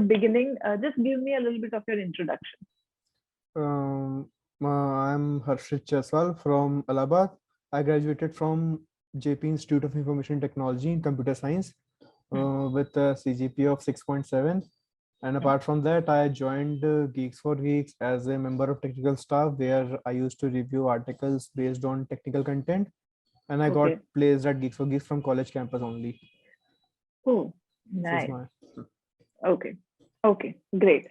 beginning, just give me a little bit of your introduction. Um, I'm Harshit Cheswal from Allahabad. I graduated from JP Institute of Information Technology in Computer Science Hmm. with a CGPA of 6.7. And Hmm. apart from that, I joined Geeks for Geeks as a member of technical staff, where I used to review articles based on technical content. And I got Okay. placed at Geeks for Geeks from college campus only. Cool. This is Nice. my Okay. Okay. Great.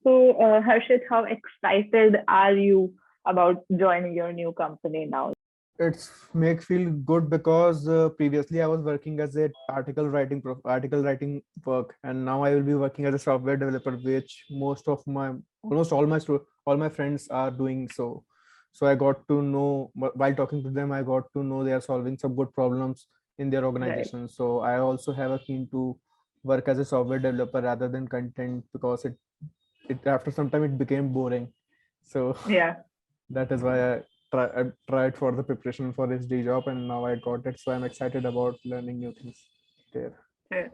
So, Harshit, how excited are you about joining your new company now? It's make feel good because previously I was working as a article writing work, and now I will be working as a software developer, which most of my almost all my friends are doing so. So I got to know while talking to them, I got to know they are solving some good problems in their Right. organization. So I also have a keen to work as a software developer rather than content, because it after some time it became boring. So Yeah. that is why I tried for the preparation for this day job, and now I got it. So I'm excited about learning new things there. Yeah.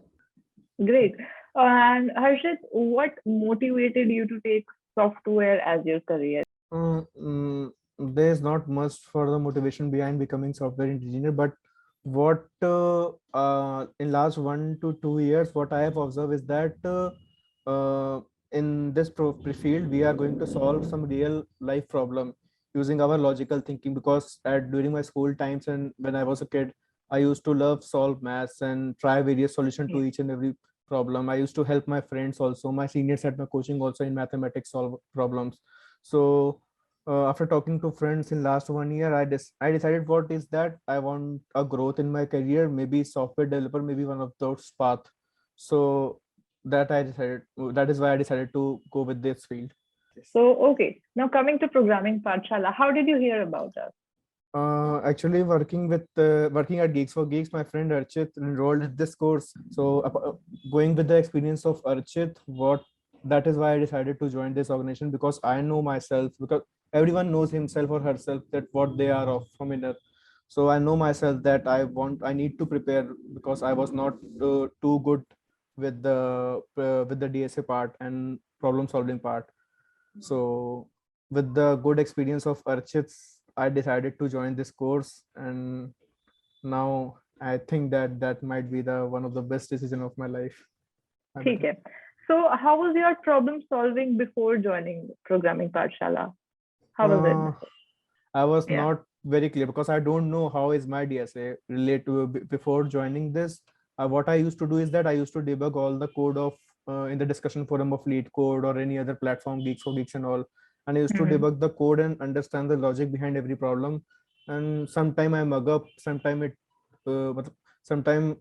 Great. And Harshit, what motivated you to take software as your career? Uh, mm, there's not much for the motivation behind becoming software engineer, but what in last 1 to 2 years, what I have observed is that in this field, we are going to solve some real life problem using our logical thinking. Because at during my school times and when I was a kid, I used to love solve maths and try various solution Yeah. to each and every problem. I used to help my friends also, my seniors at my coaching also in mathematics solve problems. So after talking to friends in last 1 year, I decided what is that I want a growth in my career, maybe software developer, maybe one of those path. So that is why I decided to go with this field. Yes. So, okay. Now coming to programming Pathshala, how did you hear about us? Actually, working at Geeks for Geeks, my friend Archit enrolled in this course. So, going with the experience of Archit, what that is why I decided to join this organization, because I know myself, because everyone knows himself or herself that what they are of from inner. So I know myself that I need to prepare, because I was not too good with the DSA part and problem solving part. So with the good experience of Archit's, I decided to join this course, and now I think that that might be the one of the best decision of my life. I ठीक believe. है. So, how was your problem solving before joining programming Pathshala? How was it Uh, before? I was Yeah. not very clear because I don't know how is my DSA relate to before joining this. What I used to do is that I used to debug all the code of in the discussion forum of Lead Code or any other platform, Geeks for Geeks and all, and I used to Hmm. debug the code and understand the logic behind every problem. And sometime I mug up, sometime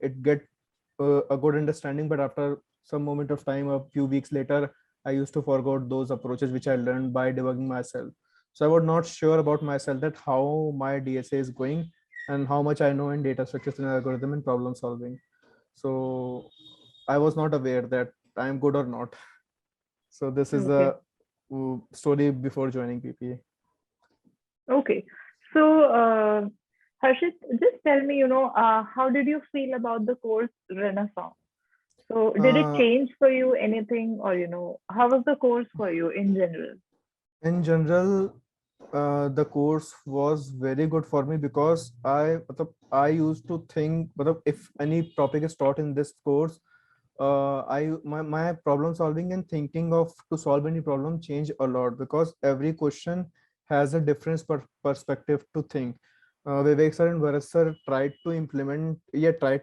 it get a good understanding, but after some moment of time, a few weeks later, I used to forget those approaches which I learned by debugging myself. So I was not sure about myself that how my DSA is going and how much I know in data structures and algorithm and problem solving. So I was not aware that I am good or not. So this is Okay. a story before joining PPA. Okay. So, Harshit, just tell me, how did you feel about the course Renaissance? So, did it Uh, change for you anything, or how was the course for you in general? in general, the course was very good for me because I used to think if any topic is taught in this course, my problem solving and thinking of to solve any problem change a lot, because every question has a different perspective to think. Vivek sir and Bharat sir tried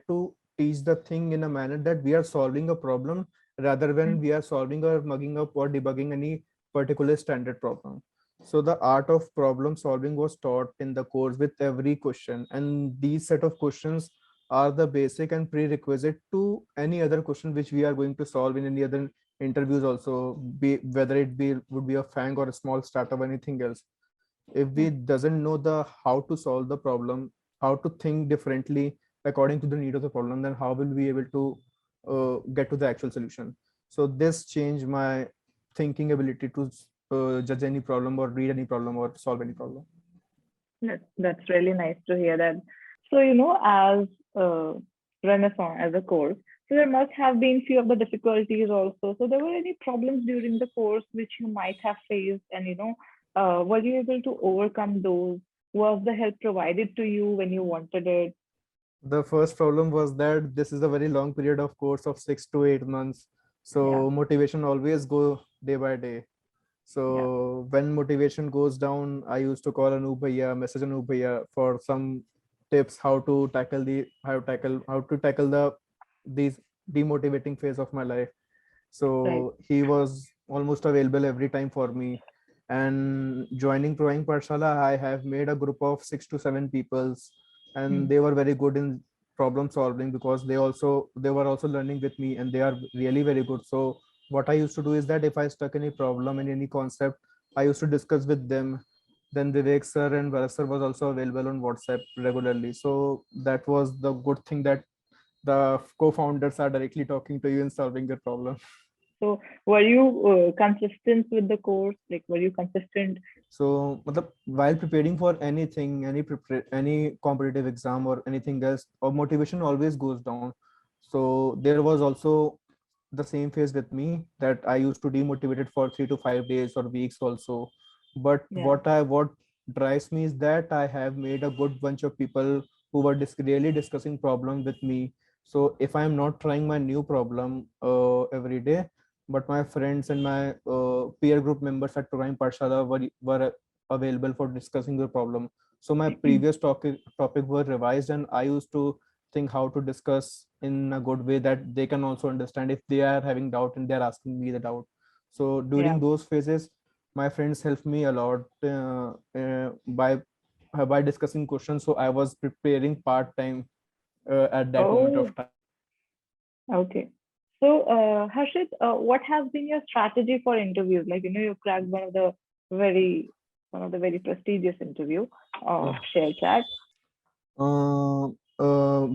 to teach the thing in a manner that we are solving a problem rather than we are solving or mugging up or debugging any particular standard problem. So the art of problem solving was taught in the course with every question, and these set of questions are the basic and prerequisite to any other question which we are going to solve in any other interviews also, be whether it be would be a FANG or a small startup or anything else. If we doesn't know the how to solve the problem, how to think differently according to the need of the problem, then how will we able to get to the actual solution? So this changed my thinking ability to judge any problem or read any problem or solve any problem. That's really nice to hear that. So, as uh, Renaissance as a course, So there must have been few of the difficulties also. So there were any problems during the course which you might have faced, and were you able to overcome those? Was the help provided to you when you wanted it? The first problem was that this is a very long period of course of 6 to 8 months. Yeah, So motivation always go day by day. yeah, So when motivation goes down, I used to call Anup Bhaiya, message Anup Bhaiya for some tips how to tackle these demotivating phase of my life. right. So he was almost available every time for me. And joining Drawing Parshala, I have made a group of 6 to 7 peoples, Hmm. and they were very good in problem solving because they were also learning with me, and they are really very good. So what I used to do is that if I stuck any problem in any concept, I used to discuss with them. Then Vivek sir and Bharat sir was also available on WhatsApp regularly. So that was the good thing, that the co-founders are directly talking to you and solving your problem. So were you consistent with the course? Like, were you consistent? So, matlab, while preparing for anything, any competitive exam or anything else, our motivation always goes down. So there was also the same phase with me, that I used to demotivated for 3 to 5 days or weeks also. But Yeah. what drives me is that I have made a good bunch of people who were really discussing problem with me. So if I am not trying my new problem every day, but my friends and my peer group members at Turai Pathshala were available for discussing the problem. So my previous topic were revised, and I used to think how to discuss in a good way that they can also understand if they are having doubt and they're asking me the doubt. So Yeah. during those phases, my friends helped me a lot by discussing questions. So I was preparing part time at that moment Oh, of time. okay. So, Harshit, what has been your strategy for interviews? Like, you cracked one of the very prestigious interview of ShareChat.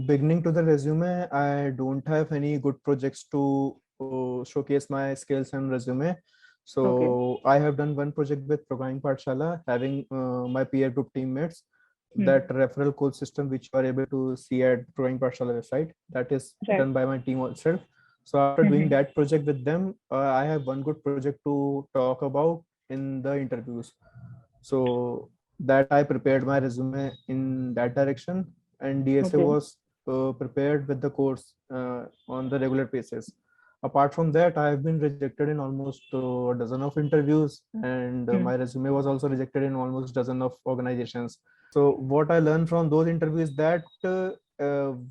Beginning to the resume, I don't have any good projects to showcase my skills and resume. Okay. So I have done one project with Programming Pathshala, having my peer group teammates. Hmm. That referral code system, which you are able to see at Programming Pathshala website, that is Right. done by my team itself. So after doing Hmm. that project with them, I have one good project to talk about in the interviews. So that I prepared my resume in that direction, and DSA Okay. was prepared with the course on the regular basis. Apart from that, I have been rejected in almost a dozen of interviews, and Hmm. my resume was also rejected in almost dozen of organizations. So what I learned from those interviews, that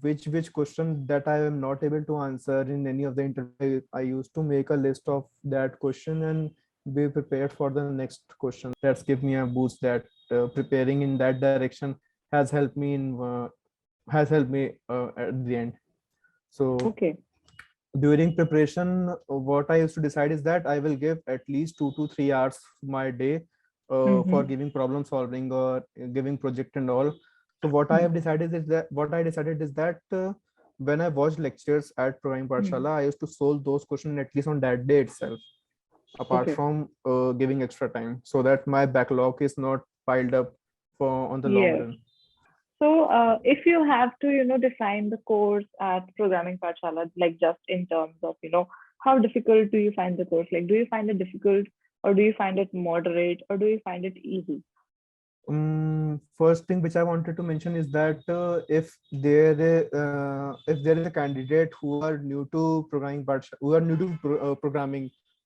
which question that I am not able to answer in any of the interview, I used to make a list of that question and be prepared for the next question. That's give me a boost, that preparing in that direction has helped me at the end. So Okay. during preparation, what I used to decide is that I will give at least 2 to 3 hours my day for Hmm. giving problem solving or giving project and all. So what I decided is that when I watched lectures at Programming Hmm. Pathshala, I used to solve those questions at least on that day itself, apart Okay. from giving extra time, so that my backlog is not piled up for on the long Yes. run. So, if you have to, define the course at Programming Pathshala, like just in terms of, how difficult do you find the course? Like, do you find it difficult, or do you find it moderate, or do you find it easy? First thing which I wanted to mention is that if there is a candidate who are new to programming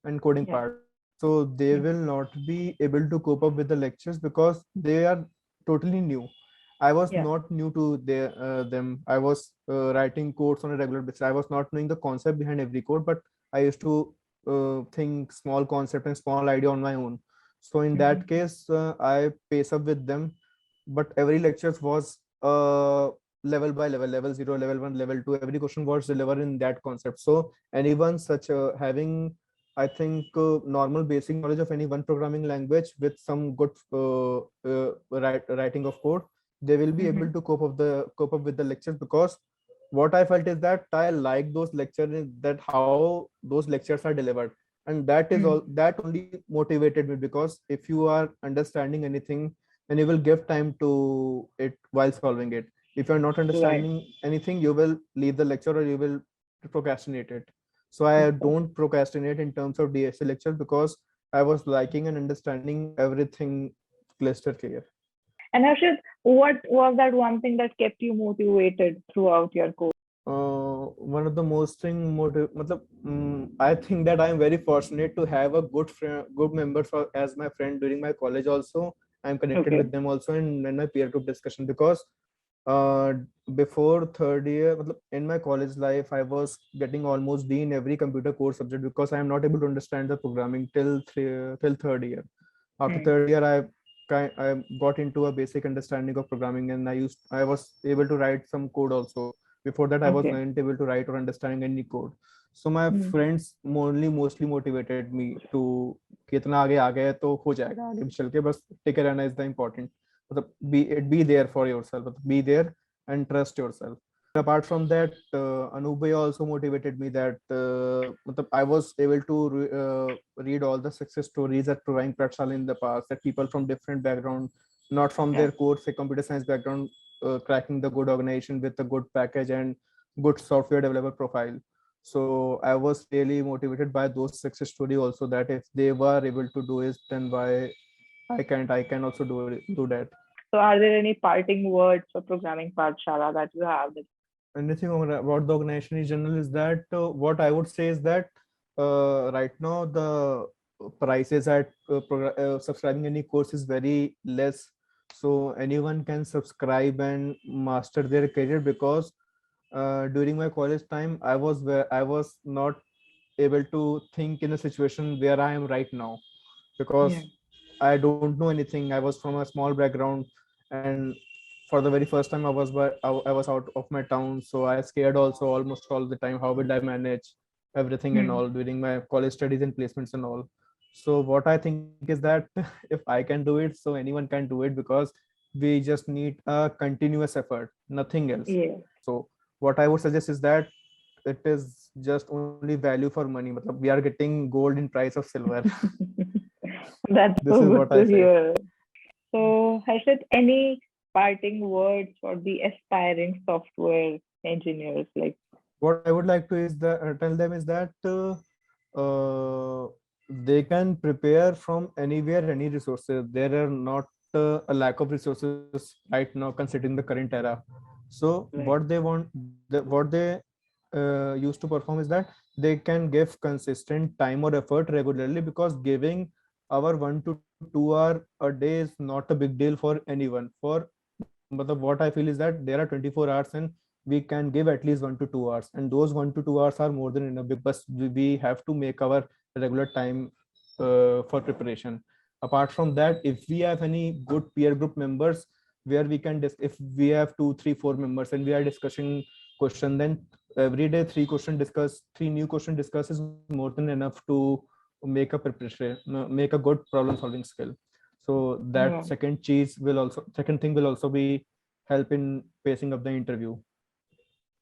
and coding Yeah. part, so they Hmm. will not be able to cope up with the lectures because they are totally new. I was Yeah. not new to them. I was writing codes on a regular basis. I was not knowing the concept behind every code, but I used to think small concept and small idea on my own. So in that Hmm. case, I pace up with them, but every lectures was level by level, level 0, level 1, level 2. Every question was delivered in that concept. So anyone such having, I think, normal basic knowledge of any one programming language with some good writing of code, they will be Hmm. able to cope up with the lectures, because what I felt is that I like those lectures, that how those lectures are delivered, and that is Hmm. all that only motivated me, because if you are understanding anything, then you will give time to it while solving it. If you're not Right. understanding anything, you will leave the lecture or you will procrastinate it. So I Okay. don't procrastinate in terms of DSA lecture because I was liking and understanding everything cluster clear. And Harshit, what was that one thing that kept you motivated throughout your course? One of the most thing motive, matlab, I think that I am very fortunate to have a good friend, good member for as my friend during my college also. I'm connected Okay. with them also in my peer group discussion because uh, before third year, matlab, in my college life, I was getting almost D in every computer course subject because I am not able to understand the programming till third year. After Hmm. third year, I got into a basic understanding of programming, and I was able to write some code also. Before that, I was Okay. not able to write or understand any code. So my Hmm. friends mostly motivated me to कि इतना आगे आ गए तो हो जाएगा आगे भी चल के बस टिके रहना is the important. मतलब be there for yourself. मतलब be there and trust yourself. Apart from that, Anubhay also motivated me that I was able to read all the success stories at Provine Pratshala in the past, that people from different background, not from Yeah. their core, say computer science background, cracking the good organization with a good package and good software developer profile. So I was really motivated by those success story also, that if they were able to do it, then why I can't? I can also do that. So, are there any parting words for programming Pathshala that you have? Anything about the organization in general is that what I would say is that right now the prices at subscribing any course is very less, so anyone can subscribe and master their career because during my college time I was not able to think in a situation where I am right now Yeah. because I don't know anything. I was from a small background, and for the very first time, I was out of my town, so I scared also almost all the time. How will I manage everything and Hmm. all during my college studies and placements and all? So what I think is that if I can do it, so anyone can do it because we just need a continuous effort, nothing else. Yeah. So what I would suggest is that it is just only value for money. Matlab, we are getting gold in price of silver. That's This so is good what I to say. hear. So, Harshit, any parting words for the aspiring software engineers? Like, What I would like to is that tell them is that uh, they can prepare from anywhere, any resources. There are not a lack of resources right now, considering the current era. So right. what they used to perform is that they can give consistent time or effort regularly because giving our 1 to 2 hour a day is not a big deal for anyone. But what I feel is that there are 24 hours and we can give at least 1 to 2 hours, and those 1 to 2 hours are more than enough because we have to make our regular time for preparation. Apart from that, if we have any good peer group members where we can if we have 2 3 4 members and we are discussing question, then every day three new question discuss is more than enough to make a preparation, make a good problem solving skill. So that Yeah. second thing will also be help in pacing up the interview.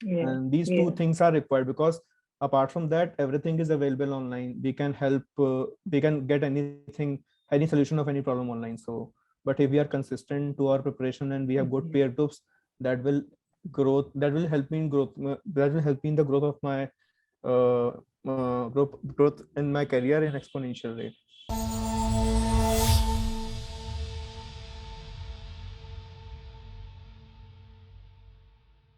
Yeah. And these two Yeah. things are required because apart from that everything is available online. We can help we can get any solution of any problem online. So but if we are consistent to our preparation and we have good Mhm. peer groups, that will help me in growth, that will help me in the growth of my growth in my career in exponential rate.